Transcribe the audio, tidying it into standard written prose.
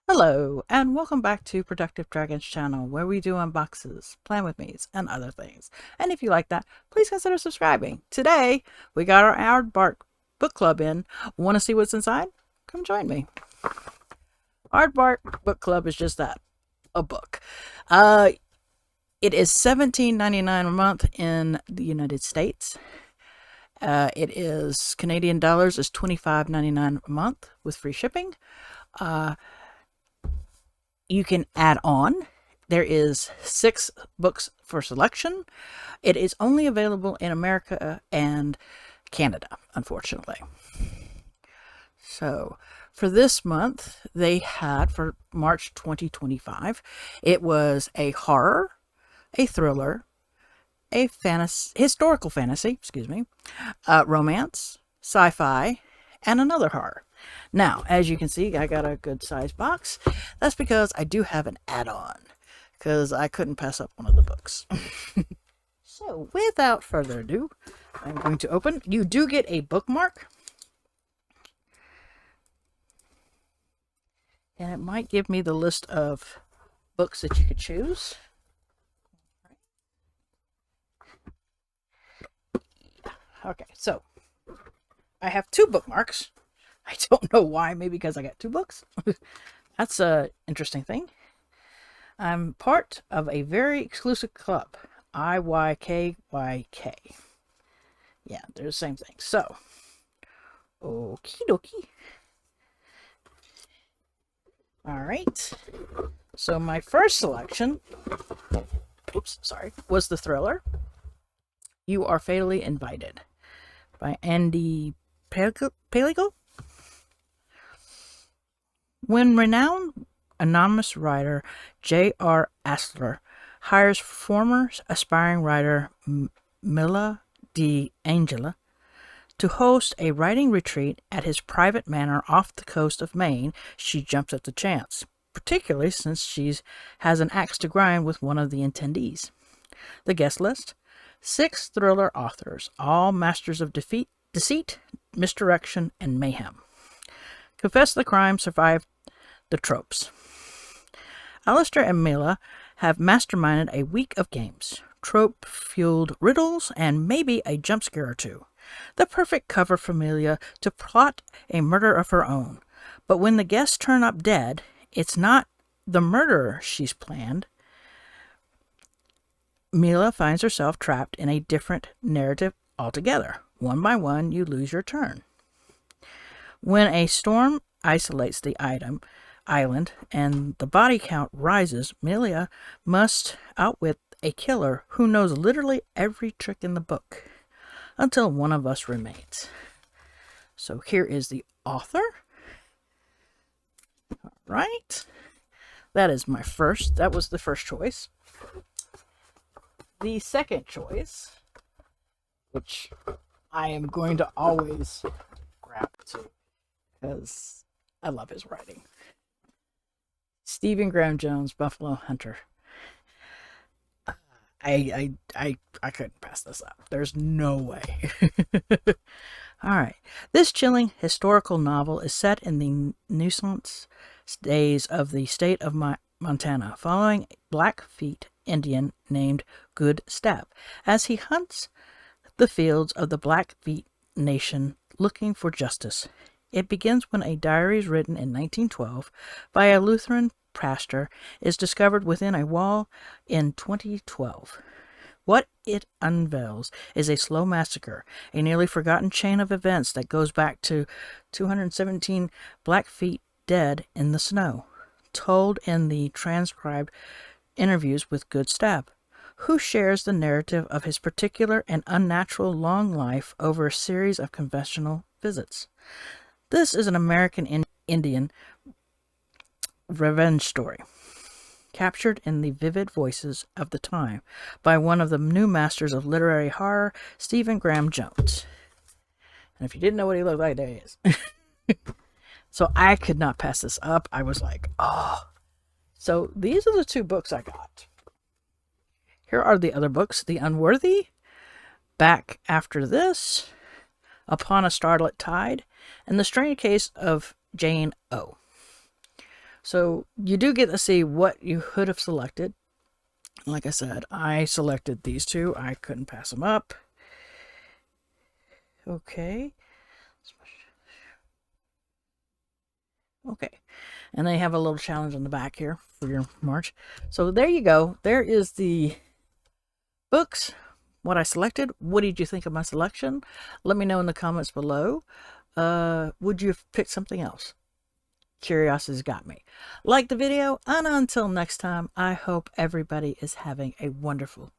Hello, and welcome back to Productive Dragons channel, where we do unboxes, plan with me's, and other things. And if you like that, please consider subscribing. Today, we got our Aardvark book club in. Want to see what's inside? Come join me. Aardvark book club is just that, a book. It is $17.99 a month in the United States. It is Canadian dollars is $25.99 a month with free shipping. You can add on. There is 6 books for selection. It is only available in America and Canada, unfortunately. So for this month, they had, for March 2025, it was a horror, a thriller, a historical fantasy, romance, sci-fi, and another horror. Now, as you can see, I got a good sized box. That's because I do have an add-on, because I couldn't pass up one of the books. So, without further ado, I'm going to open. You do get a bookmark, and it might give me the list of books that you could choose. Okay, so I have 2 bookmarks. I don't know why. Maybe because I got 2 books. That's an interesting thing. I'm part of a very exclusive club. IYKYK. Yeah, they're the same thing. So, okie dokie. Alright. So my first selection, was the thriller You Are Fatally Invited by Andy Paligo. When renowned anonymous writer J.R. Asler hires former aspiring writer Mila D'Angela to host a writing retreat at his private manor off the coast of Maine, she jumps at the chance, particularly since she has an axe to grind with one of the attendees. The guest list: 6 thriller authors, all masters of deceit, misdirection, and mayhem. Confess the crime, survive the tropes. Alistair and Mila have masterminded a week of games, trope-fueled riddles, and maybe a jump scare or two. The perfect cover for Mila to plot a murder of her own. But when the guests turn up dead, it's not the murderer she's planned. Mila finds herself trapped in a different narrative altogether. One by one, you lose your turn. When a storm isolates the island and the body count rises, Mila must outwit a killer who knows literally every trick in the book, until one of us remains. So here is the author. All right. That was the first choice. The second choice, which I am going to always grab to, because I love his writing. Stephen Graham Jones, Buffalo Hunter. I couldn't pass this up. There's no way. All right. This chilling historical novel is set in the nuisance days of the state of Montana, following a Blackfeet Indian named Good Step as he hunts the fields of the Blackfeet Nation looking for justice. It begins when a diary written in 1912 by a Lutheran pastor is discovered within a wall in 2012. What it unveils is a slow massacre, a nearly forgotten chain of events that goes back to 217 Blackfeet dead in the snow, told in the transcribed interviews with Good Step, who shares the narrative of his particular and unnatural long life over a series of conventional visits. This is an American Indian revenge story, captured in the vivid voices of the time by one of the new masters of literary horror, Stephen Graham Jones. And if you didn't know what he looked like, there he is. So I could not pass this up. I was like, oh. So these are the 2 books I got. Here are the other books: The Unworthy, Back After This, Upon a Starlit Tide, and The Strange Case of Jane O. So you do get to see what you could have selected. Like I said, I selected these two. I couldn't pass them up. Okay. Okay. And they have a little challenge on the back here for your March. So there you go. There is the books, what I selected. What did you think of my selection? Let me know in the comments below. Would you have picked something else? Curiosity's got me. Like the video, and until next time, I hope everybody is having a wonderful